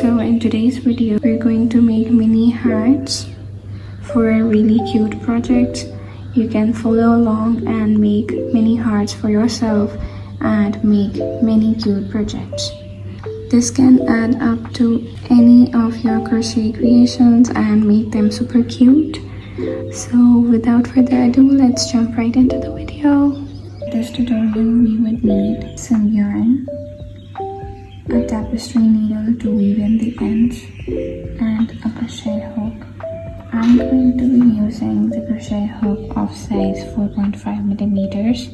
So in today's video, we're going to make mini hearts for a really cute project. You can follow along and make mini hearts for yourself and make many cute projects. This can add up to any of your crochet creations and make them super cute. So without further ado, let's jump right into the video. For this tutorial, we would need some yarn, a tapestry needle to weave in the ends, and a crochet hook. I'm going to be using the crochet hook of size 4.5 millimeters.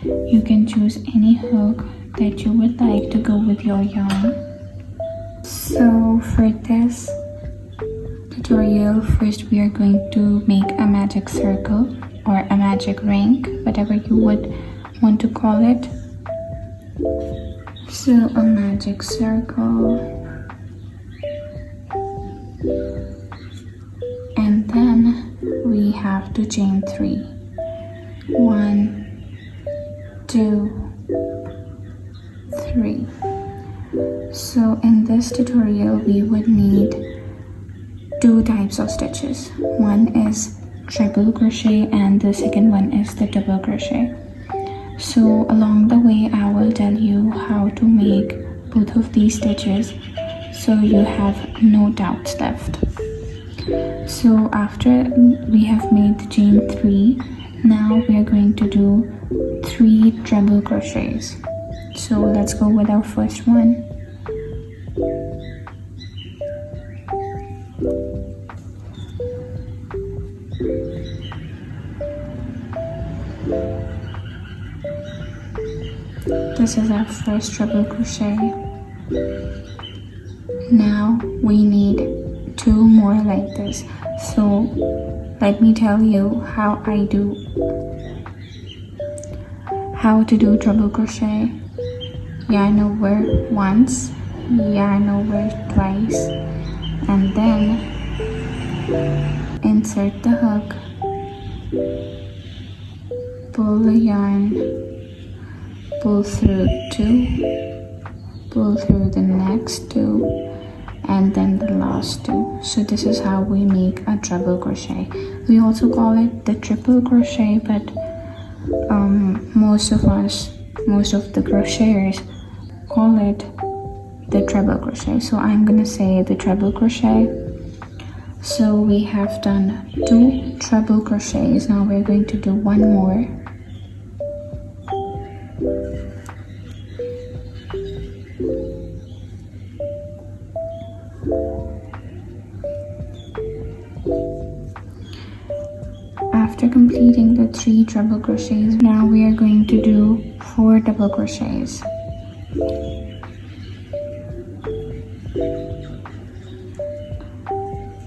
You can choose any hook that you would like to go with your yarn. So for this tutorial, first we are going to make a magic circle or a magic ring, whatever you would want to call it. So a magic circle, and then we have to chain 3. 1, 2, 3. So in this tutorial we would need 2 types of stitches. One is triple crochet and the second one is the double crochet. So along the way I will tell you how to make both of these stitches so you have no doubts left. So after we have made the chain 3, now we are going to do 3 treble crochets. So let's go with our first one. This is our first treble crochet. Now we need 2 more like this. So let me tell you how to do treble crochet. Yarn over once, yarn over twice, and then insert the hook, pull the yarn, pull through 2, pull through the next 2, and then the last 2. So this is how we make a treble crochet. We also call it the triple crochet, but most of the crocheters call it the treble crochet. So I'm gonna say the treble crochet. So we have done 2 treble crochets. Now we're going to do 1 more. After completing the 3 treble crochets, now we are going to do 4 double crochets.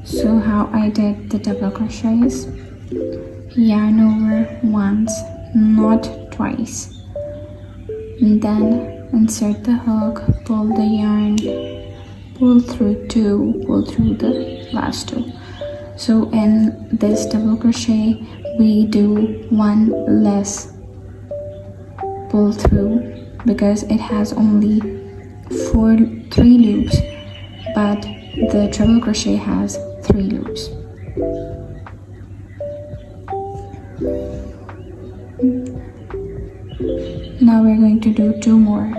So how I did the double crochets: yarn over once, not twice, and then insert the hook, pull the yarn, pull through 2, pull through the last 2. So in this double crochet we do 1 less pull through because it has only 3 loops, but the treble crochet has 3 loops. Now we're going to do 2 more.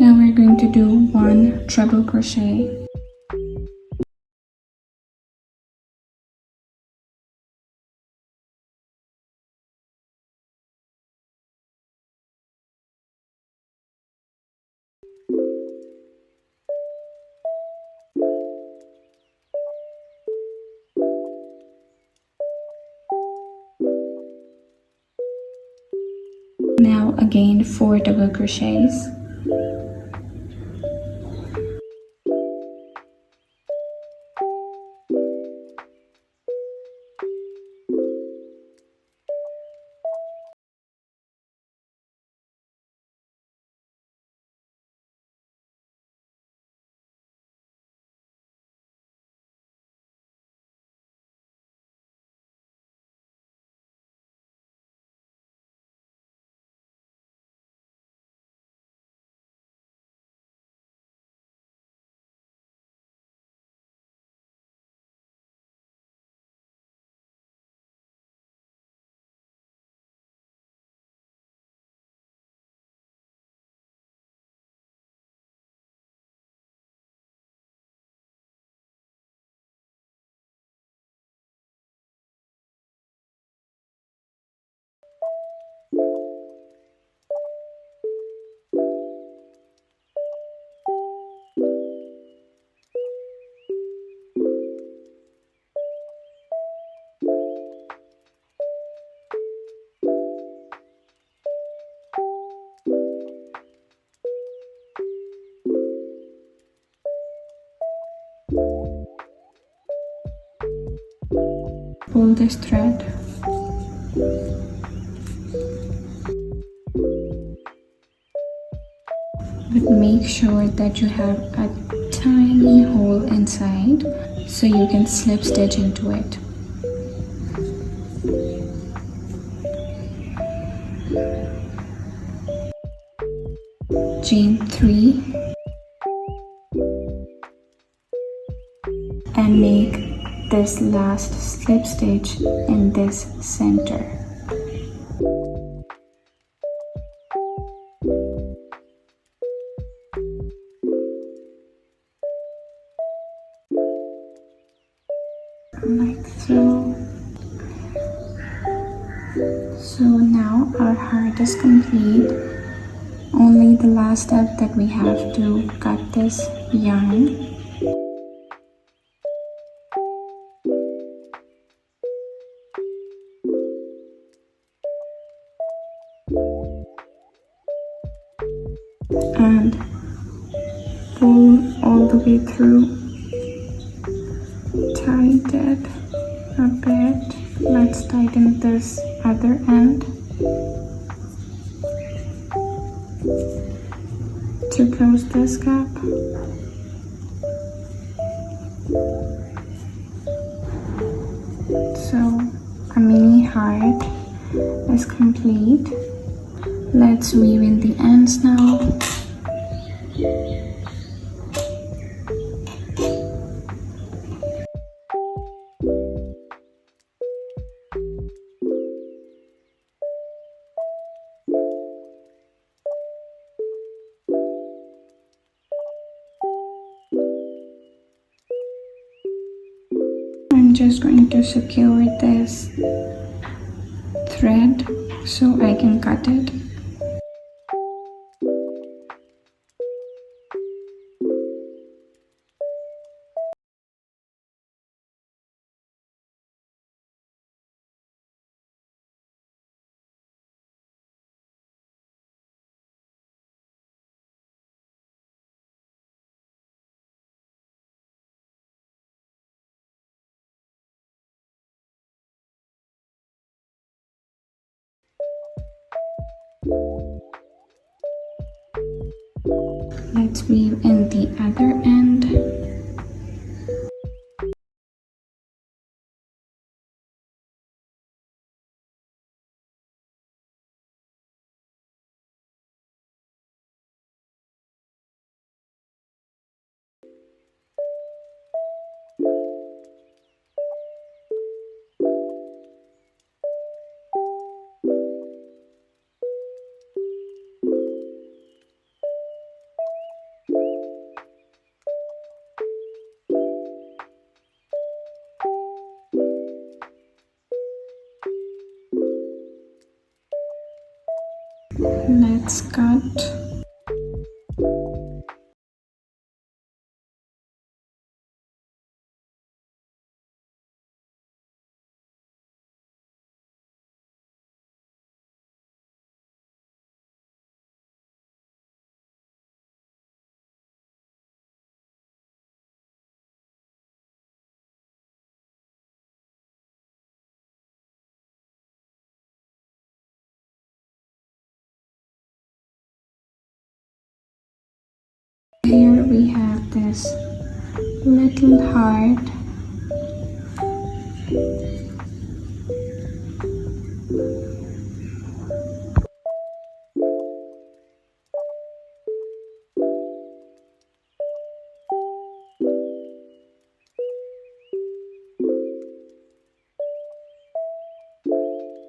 Now we're going to do 1 treble crochet. Now again 4 double crochets. pull this thread. But make sure that you have a tiny hole inside so you can slip stitch into it. Chain 3 and make this last slip stitch in this center. Like so. So now our heart is complete. Only the last step that we have to cut this yarn. And pull all the way through. Tighten it a bit. Let's tighten this other end to close this gap. So a mini heart is complete. Let's weave in the ends now. I'm just going to secure this thread so I can cut it. Let's weave in the other end. Let's cut. Here we have this little heart.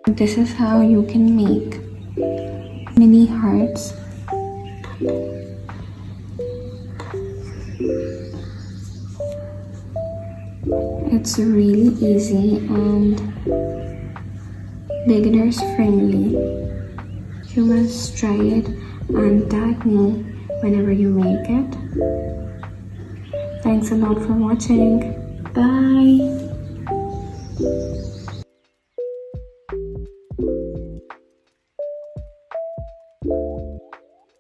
This is how you can make mini hearts. It's really easy and beginners friendly. You must try it and tag me whenever you make it. Thanks a lot for watching. Bye.